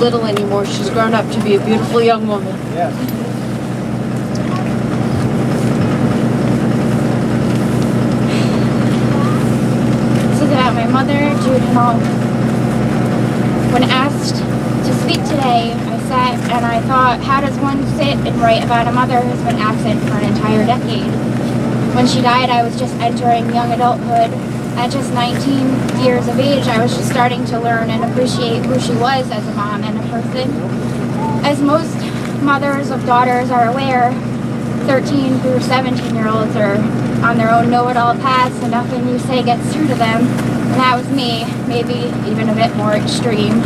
little anymore. She's grown up to be a beautiful young woman. Yeah. This is about my mother, Jude, and all. When asked to speak today, I sat and I thought, how does one sit and write about a mother who's been absent for an entire decade? When she died, I was just entering young adulthood. At just 19 years of age, I was just starting to learn and appreciate who she was as a mom and a person. As most mothers of daughters are aware, 13 through 17-year-olds are on their own know-it-all paths and nothing you say gets through to them. And that was me, maybe even a bit more extreme.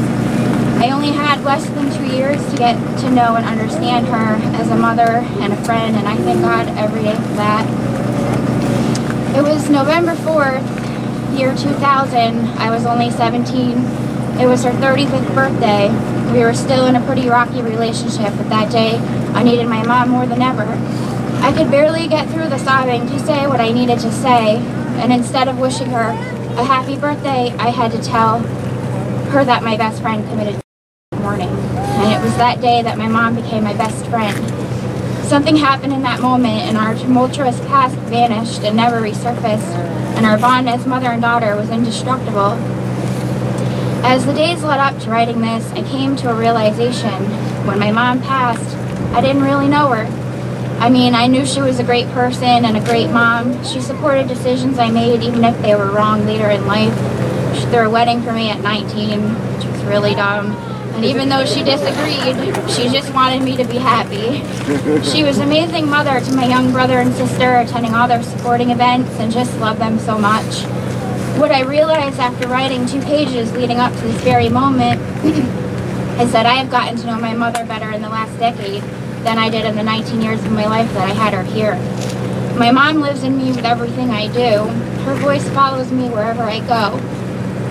I only had less than 2 years to get to know and understand her as a mother and a friend, and I thank God every day for that. It was November 4th, year 2000. I was only 17. It was her 35th birthday. We were still in a pretty rocky relationship, but that day I needed my mom more than ever. I could barely get through the sobbing to say what I needed to say, and instead of wishing her a happy birthday, I had to tell her that my best friend committed that morning. And it was that day that my mom became my best friend. Something happened in that moment, and our tumultuous past vanished and never resurfaced, and our bond as mother and daughter was indestructible. As the days led up to writing this, I came to a realization. When my mom passed, I didn't really know her. I mean, I knew she was a great person and a great mom. She supported decisions I made, even if they were wrong later in life. She threw a wedding for me at 19, which was really dumb. And even though she disagreed, she just wanted me to be happy. She was an amazing mother to my young brother and sister, attending all their sporting events, and just loved them so much. What I realized after writing 2 pages leading up to this very moment is that I have gotten to know my mother better in the last decade than I did in the 19 years of my life that I had her here. My mom lives in me with everything I do. Her voice follows me wherever I go.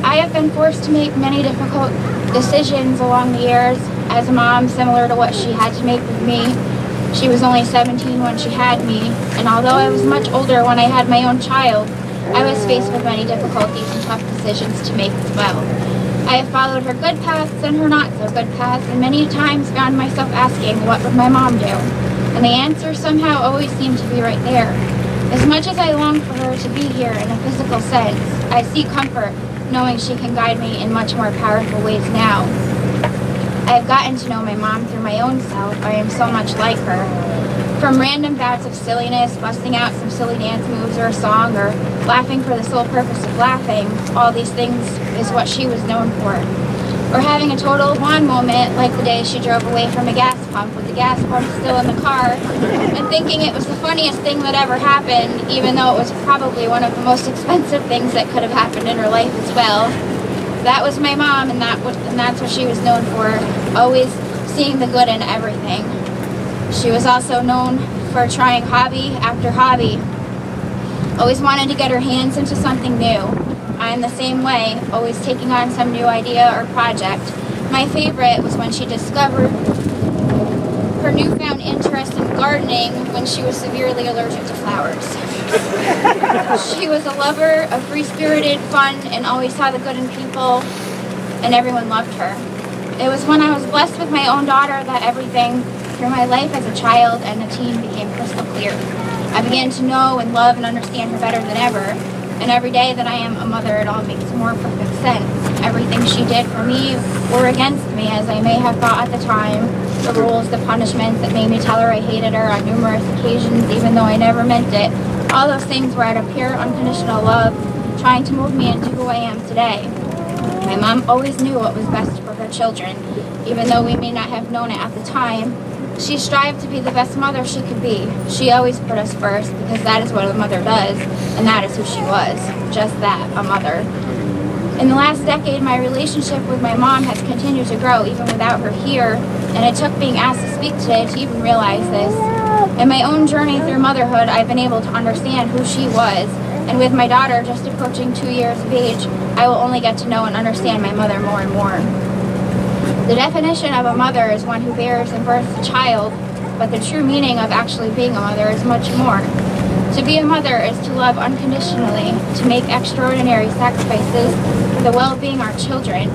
I have been forced to make many difficult decisions along the years as a mom, similar to what she had to make with me. She was only 17 when she had me, and although I was much older when I had my own child, I was faced with many difficulties and tough decisions to make as well. I have followed her good paths and her not so good paths, and many times found myself asking, what would my mom do? And the answer somehow always seemed to be right there. As much as I long for her to be here in a physical sense, I seek comfort knowing she can guide me in much more powerful ways now. I have gotten to know my mom through my own self. I am so much like her. From random bouts of silliness, busting out some silly dance moves or a song, or laughing for the sole purpose of laughing, all these things is what she was known for. Or having a total one moment, like the day she drove away from a gas pump with the gas pump still in the car, and thinking it was the funniest thing that ever happened, even though it was probably one of the most expensive things that could have happened in her life as well. That was my mom, and that's what she was known for, always seeing the good in everything. She was also known for trying hobby after hobby, always wanted to get her hands into something new. I am the same way, always taking on some new idea or project. My favorite was when she discovered her newfound interest in gardening when she was severely allergic to flowers. She was a lover of free-spirited fun and always saw the good in people, and everyone loved her. It was when I was blessed with my own daughter that everything through my life as a child and a teen became crystal clear. I began to know and love and understand her better than ever. And every day that I am a mother, it all makes more perfect sense. Everything she did for me or against me, as I may have thought at the time, the rules, the punishments that made me tell her I hated her on numerous occasions, even though I never meant it, all those things were out of pure unconditional love, trying to mold me into who I am today. My mom always knew what was best for her children, even though we may not have known it at the time. She strived to be the best mother she could be. She always put us first, because that is what a mother does, and that is who she was. Just that, a mother. In the last decade, my relationship with my mom has continued to grow, even without her here, and it took being asked to speak today to even realize this. In my own journey through motherhood, I've been able to understand who she was, and with my daughter just approaching 2 years of age, I will only get to know and understand my mother more and more. The definition of a mother is one who bears and births a child, but the true meaning of actually being a mother is much more. To be a mother is to love unconditionally, to make extraordinary sacrifices for the well-being of our children.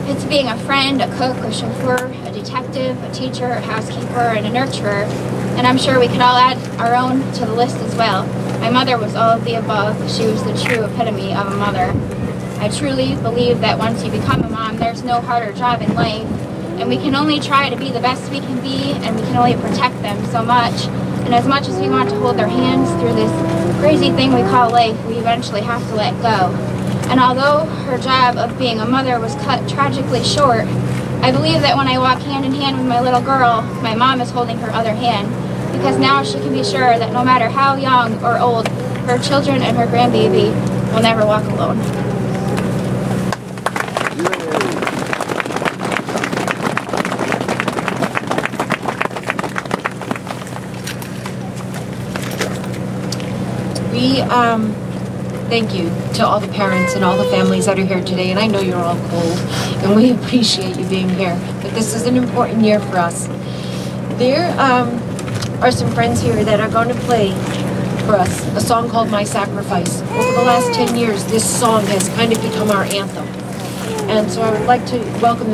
It's being a friend, a cook, a chauffeur, a detective, a teacher, a housekeeper, and a nurturer. And I'm sure we could all add our own to the list as well. My mother was all of the above. She was the true epitome of a mother. I truly believe that once you become a mom, there's no harder job in life. And we can only try to be the best we can be, and we can only protect them so much. And as much as we want to hold their hands through this crazy thing we call life, we eventually have to let go. And although her job of being a mother was cut tragically short, I believe that when I walk hand in hand with my little girl, my mom is holding her other hand, because now she can be sure that no matter how young or old, her children and her grandbaby will never walk alone. We thank you to all the parents and all the families that are here today, and I know you're all cold, and we appreciate you being here, but this is an important year for us. There are some friends here that are going to play for us a song called My Sacrifice. Over the last 10 years, this song has kind of become our anthem, and so I would like to welcome them.